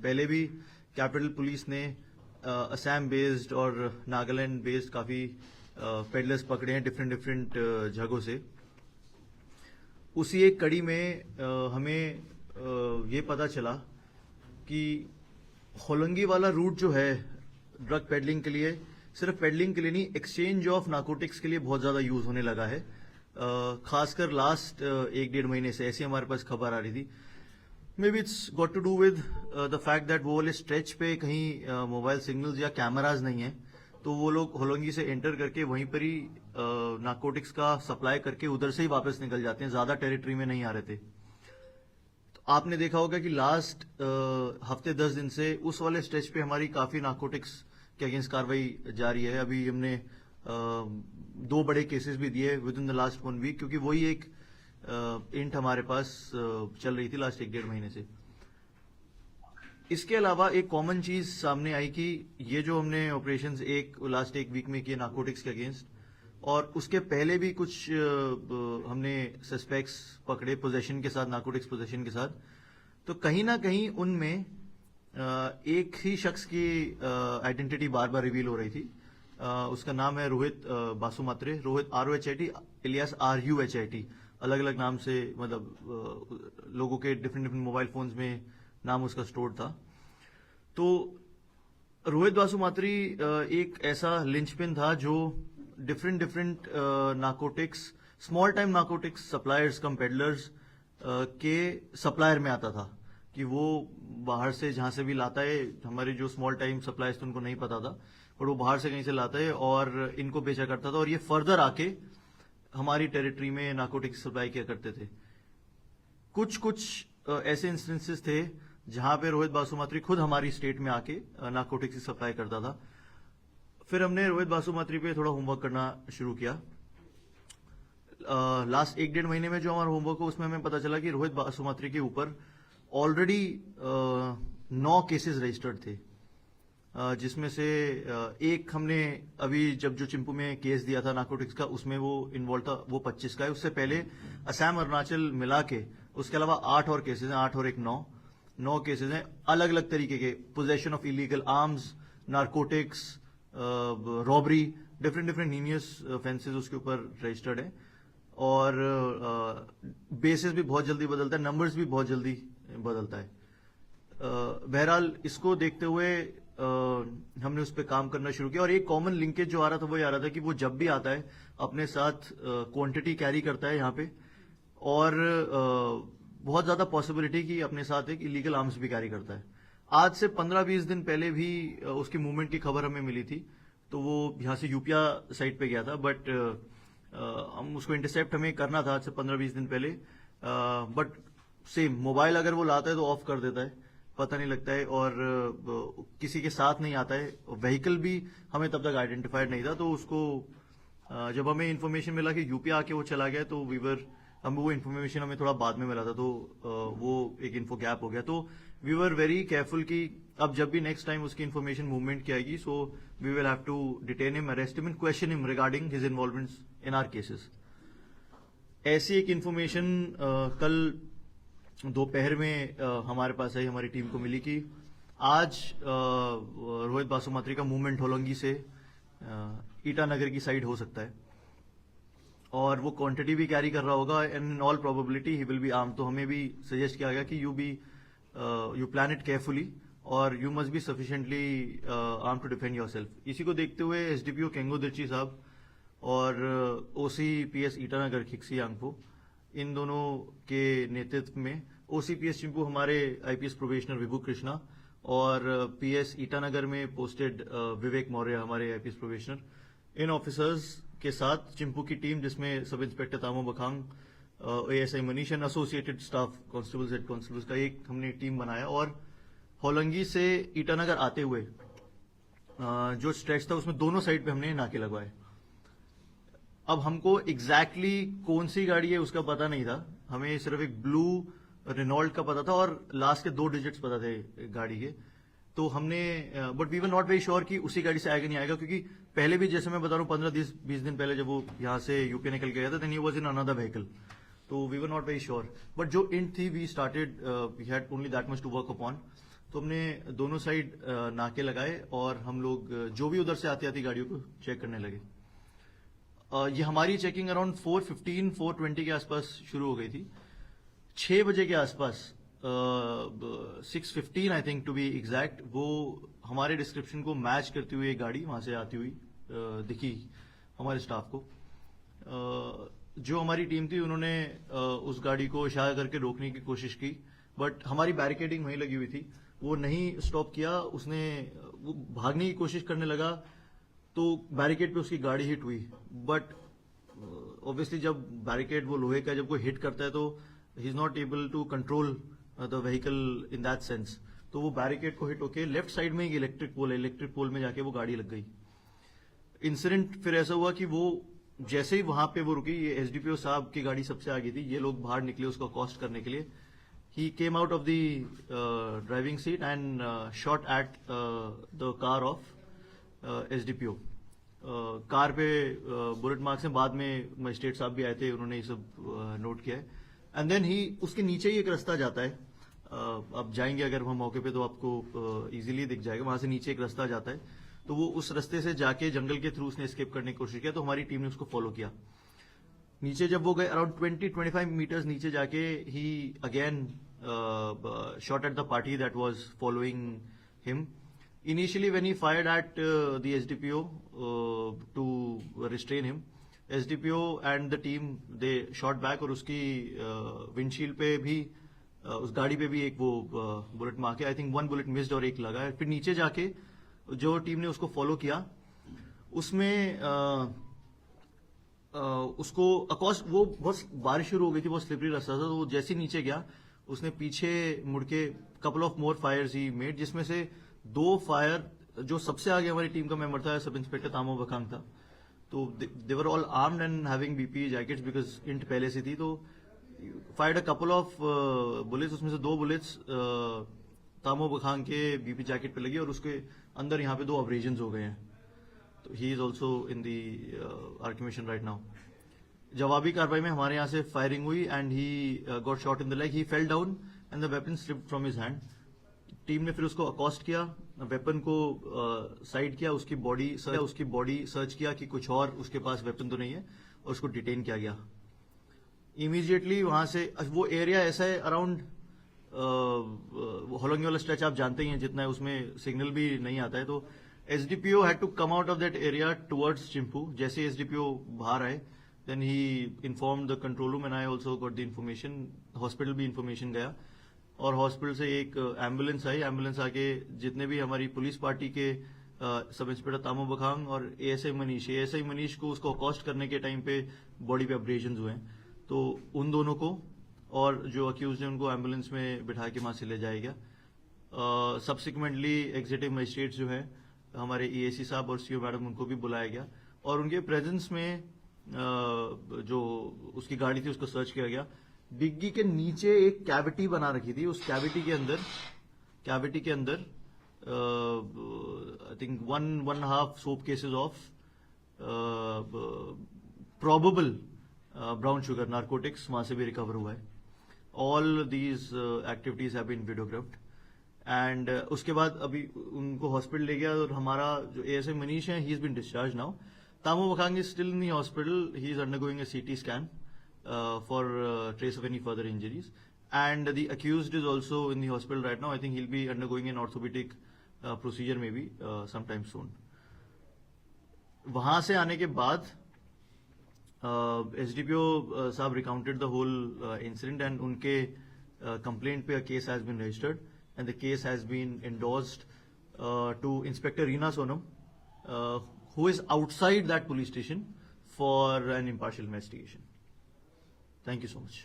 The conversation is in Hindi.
पहले भी कैपिटल पुलिस ने असम बेस्ड और नागालैंड बेस्ड काफी पेडलर्स पकड़े हैं डिफरेंट जगहों से। उसी एक कड़ी में हमें ये पता चला कि होलंगी वाला रूट जो है ड्रग पेडलिंग के लिए, सिर्फ पेडलिंग के लिए नहीं, एक्सचेंज ऑफ नार्कोटिक्स के लिए बहुत ज्यादा यूज होने लगा है। खासकर लास्ट 1-1.5 महीने से ऐसी हमारे पास खबर आ रही थी। Maybe it's got to do with the fact that वो वाले स्ट्रेच पे कहीं मोबाइल सिग्नल्स या कैमराज नहीं है, तो वो लोग होलंगी से एंटर करके वहीं पर ही नार्कोटिक्स का सप्लाई करके उधर से ही वापस निकल जाते हैं, ज्यादा टेरिटरी में नहीं आ रहे थे। तो आपने देखा होगा कि लास्ट हफ्ते 10 दिन से उस वाले स्ट्रेच पे हमारी काफी नार्कोटिक्स के अगेंस्ट कार्रवाई जारी है। अभी हमने 2 बड़े केसेस भी दिए with in the last 1 week, क्योंकि वही एक इंट हमारे पास चल रही थी लास्ट 1-1.5 महीने से। इसके अलावा एक कॉमन चीज सामने आई कि ये जो हमने ऑपरेशंस लास्ट 1 वीक में किए नार्कोटिक्स के अगेंस्ट, और उसके पहले भी कुछ हमने सस्पेक्ट्स पकड़े पोजेशन के साथ, नार्कोटिक्स पोजेशन के साथ, तो कहीं ना कहीं उनमें एक ही शख्स की आइडेंटिटी बार बार रिवील हो रही थी। उसका नाम है रोहित बासुमात्रे, रोहित ROHIT इलियास RUHIT, अलग अलग नाम से, मतलब लोगों के डिफरेंट मोबाइल फोन्स में नाम उसका स्टोर था। तो रोहित बासुमात्री एक ऐसा लिंचपिन था जो different narcotics, small time narcotics suppliers cum peddlers के सप्लायर में आता था, कि वो बाहर से जहां से भी लाता है, हमारे जो स्मॉल टाइम सप्लायर्स थे उनको नहीं पता था, पर वो बाहर से कहीं से लाता है और इनको बेचा करता था, और ये फर्दर आके हमारी टेरिटरी में नार्कोटिक्स सप्लाई किया करते थे। कुछ ऐसे इंस्टेंसेस थे जहां पे रोहित बासुमात्री खुद हमारी स्टेट में आके नार्कोटिक्स की सप्लाई करता था। फिर हमने रोहित बासुमात्री पे थोड़ा होमवर्क करना शुरू किया। लास्ट 1-1.5 महीने में जो हमारा होमवर्क हो, उसमें हमें पता चला कि रोहित बासुमात्री के ऊपर ऑलरेडी 9 केसेस रजिस्टर्ड थे, जिसमें से एक हमने अभी जब जो चिंपू में केस दिया था नार्कोटिक्स का, उसमें वो इन्वॉल्व था, वो 25 का है। उससे पहले असम अरुणाचल मिला के उसके अलावा 8 और केसेस हैं, 8 और 1 9 केसेस हैं, अलग अलग तरीके के, possession of illegal arms, narcotics, robbery, different heinous offences उसके ऊपर रजिस्टर्ड है। और बेसिस भी बहुत जल्दी बदलता है, नंबर्स भी बहुत जल्दी बदलता है। बहरहाल इसको देखते हुए हमने उस पर काम करना शुरू किया, और एक कॉमन लिंकेज जो आ रहा था वो ये आ रहा था कि वो जब भी आता है अपने साथ क्वांटिटी कैरी करता है यहाँ पे, और बहुत ज्यादा पॉसिबिलिटी कि अपने साथ एक इलीगल आर्म्स भी कैरी करता है। आज से 15-20 दिन पहले भी उसकी मूवमेंट की खबर हमें मिली थी, तो वो यहाँ से यूपिया साइड पे गया था, बट हम उसको इंटरसेप्ट हमें करना था आज से 15-20 दिन पहले। बट सेम मोबाइल अगर वो लाता है तो ऑफ कर देता है, पता नहीं लगता है, और किसी के साथ नहीं आता है। व्हीकल भी हमें तब तक आइडेंटिफाइड नहीं था, तो उसको जब हमें इन्फॉर्मेशन मिला कि यूपी आके वो चला गया, तो हम वो इन्फॉर्मेशन हमें थोड़ा बाद में मिला था, तो वो एक इन्फो गैप हो गया। तो वी वर वेरी केयरफुल कि अब जब भी नेक्स्ट टाइम उसकी इन्फॉर्मेशन मूवमेंट की आएगी, so we will have to detain him, arrest him and question him regarding his involvements in our cases. ऐसी एक इन्फॉर्मेशन कल दोपहर में हमारे पास आई, हमारी टीम को मिली कि आज रोहित बासुमात्री का मूवमेंट होलंगी से ईटानगर की साइड हो सकता है, और वो क्वांटिटी भी कैरी कर रहा होगा, and in all probability he will be arm. तो हमें भी सजेस्ट किया गया कि यू प्लान इट केयरफुली, और you must be sufficiently arm to defend yourself. इसी को देखते हुए SDPO केंगो दिर्ची साहब और OCPS ईटानगर खिक्सी आंगपो, इन दोनों के नेतृत्व में OCPS चिंपू हमारे IPS प्रोबेशनर विभू कृष्णा, और PS ईटानगर में पोस्टेड विवेक मौर्य हमारे IPS प्रोबेशनर, इन ऑफिसर्स के साथ चिंपू की टीम, जिसमें sub inspector तामो बखांग, ASI Manish and associated staff constables, head constables का एक हमने टीम बनाया, और होलंगी से ईटानगर आते हुए जो स्ट्रेच था उसमें दोनों साइड पे हमने नाके लगवाए। अब हमको एग्जैक्टली कौन सी गाड़ी है उसका पता नहीं था, हमें सिर्फ एक ब्लू रेनॉल्ट का पता था और लास्ट के 2 डिजिट्स पता थे गाड़ी के। तो हमने but we were not very sure कि उसी गाड़ी से आएगा नहीं आएगा, क्योंकि पहले भी जैसे मैं बता रहा हूँ 15-20 दिन पहले जब वो यहाँ से यूपी निकल के गया था, then he was in another vehicle, तो we were not very sure. But जो इंट थी, we started, we had only that much to work upon. तो हमने दोनों साइड नाके लगाए और हम लोग जो भी उधर से आती आती गाड़ियों को चेक करने लगे। ये हमारी चेकिंग अराउंड 4:15 4:20 के आसपास शुरू हो गई थी। 6 बजे के आसपास 6:15 I think to be exact, वो हमारे डिस्क्रिप्शन को मैच करती हुई एक गाड़ी वहां से आती हुई दिखी हमारे स्टाफ को। जो हमारी टीम थी उन्होंने उस गाड़ी को इशारा करके रोकने की कोशिश की, बट हमारी बैरिकेडिंग वहीं लगी हुई थी, वो नहीं स्टॉप किया। वो भागने की कोशिश करने लगा तो बैरिकेड पे उसकी गाड़ी हिट हुई, बट ऑब्वियसली जब बैरिकेड वो लोहे का जब कोई हिट करता है तो he is not able to control the vehicle in that sense. तो वो बैरिकेड को हिट होके लेफ्ट साइड में एक इलेक्ट्रिक पोल में जाके वो गाड़ी लग गई। इंसिडेंट फिर ऐसा हुआ कि वो जैसे ही वहां पे वो रुकी, ये एसडीपीओ साहब की गाड़ी सबसे आगे थी, ये लोग बाहर निकले उसको अकॉस्ट करने के लिए। He came out of the driving seat and shot at the car of SDPO. Car पे बुलेट मार्क्स हैं, बाद में मजिस्ट्रेट साहब भी आए थे, उन्होंने ये सब नोट किया है। एंड देन ही उसके नीचे ही एक रास्ता जाता है, आप जाएंगे अगर वहां मौके पे तो आपको इजीली दिख जाएगा, वहां से नीचे एक रास्ता जाता है, तो वो उस रास्ते से जाके जंगल के थ्रू उसने एस्केप करने की कोशिश किया, तो हमारी टीम ने उसको फॉलो किया। नीचे जब वो गए अराउंड 20-25 मीटर्स नीचे जाके ही again shot at the party that was following him. Initially when he fired at the SDPO to restrain him, SDPO and the team they shot back और उसकी windshield पे भी उस गाड़ी पे भी एक वो बुलेट मार के, आई थिंक 1 बुलेट मिस्ड और एक लगा है। फिर नीचे जाके जो टीम ने उसको फॉलो किया उसमें उसको अकॉस्ट, वो बहुत बारिश शुरू हो गई थी, बहुत स्लिपरी रास्ता था, तो वो जैसे ही नीचे गया उसने पीछे मुड़ के couple of more fires he made, जिसमें से 2 फायर जो सबसे आगे हमारी टीम का मेंबर था सब इंस्पेक्टर तामो बखांग था, तो they were all armed and having BP jackets because int पहले से थी, तो fired a couple of bullets, उसमें से 2 बुलेट्स तामो बखांग के बीपी जैकेट पे लगी और उसके अंदर यहाँ पे 2 अब्रेजन्स हो गए हैं, तो he is also in the आर्किमेशन राइट नाउ। जवाबी कार्रवाई में हमारे यहाँ से फायरिंग हुई and he got shot in the leg, he fell down and the weapon slipped from his hand. Team ने फिर उसको अकॉस्ट किया, वेपन को साइड किया, उसकी बॉडी सर्च किया कि कुछ और उसके पास वेपन तो नहीं है, और उसको डिटेन किया गया। इमीडिएटली वहां से वो एरिया ऐसा है अराउंड होलोंगी वाला स्ट्रेच आप जानते ही हैं जितना है, उसमें सिग्नल भी नहीं आता है, तो SDPO had to come out of that area towards Chimpu. जैसे एसडीपीओ बाहर आए then he informed the control room and I also got the information, hospital भी इंफॉर्मेशन गया और हॉस्पिटल से एक एम्बुलेंस आई, एम्बुलेंस आके जितने भी हमारी पुलिस पार्टी के सब इंस्पेक्टर तामो बखांग और एएसआई मनीष को उसको अकॉस्ट करने के टाइम पे बॉडी पे अब्रेजन्स हुए हैं, तो उन दोनों को और जो अक्यूज है उनको एम्बुलेंस में बिठा के वहां से ले जाया गया। सब्सिक्वेंटली एग्जीक्यूटिव मजिस्ट्रेट जो है हमारे ईएसी साहब और सीओ मैडम, उनको भी बुलाया गया और उनके प्रेजेंस में जो उसकी गाड़ी थी उसको सर्च किया गया। डिग्गी के नीचे एक कैविटी बना रखी थी, उस कैविटी के अंदर I think 1.5 soap cases of probable brown sugar narcotics वहां से भी रिकवर हुआ है। All these activities have been videographed and उसके बाद अभी उनको हॉस्पिटल ले गया और हमारा जो एएसआई मनीष है he is been discharged now. Tamo Bakang is still in the hospital. He is undergoing a CT scan for trace of any further injuries. And the accused is also in the hospital right now. I think he'll be undergoing an orthopedic procedure maybe sometime soon. वहां से आने के बाद SDPO साहब recounted the whole incident and उनके complaint पे a case has been registered and the case has been endorsed to Inspector Reena Sonam, who is outside that police station for an impartial investigation. Thank you so much.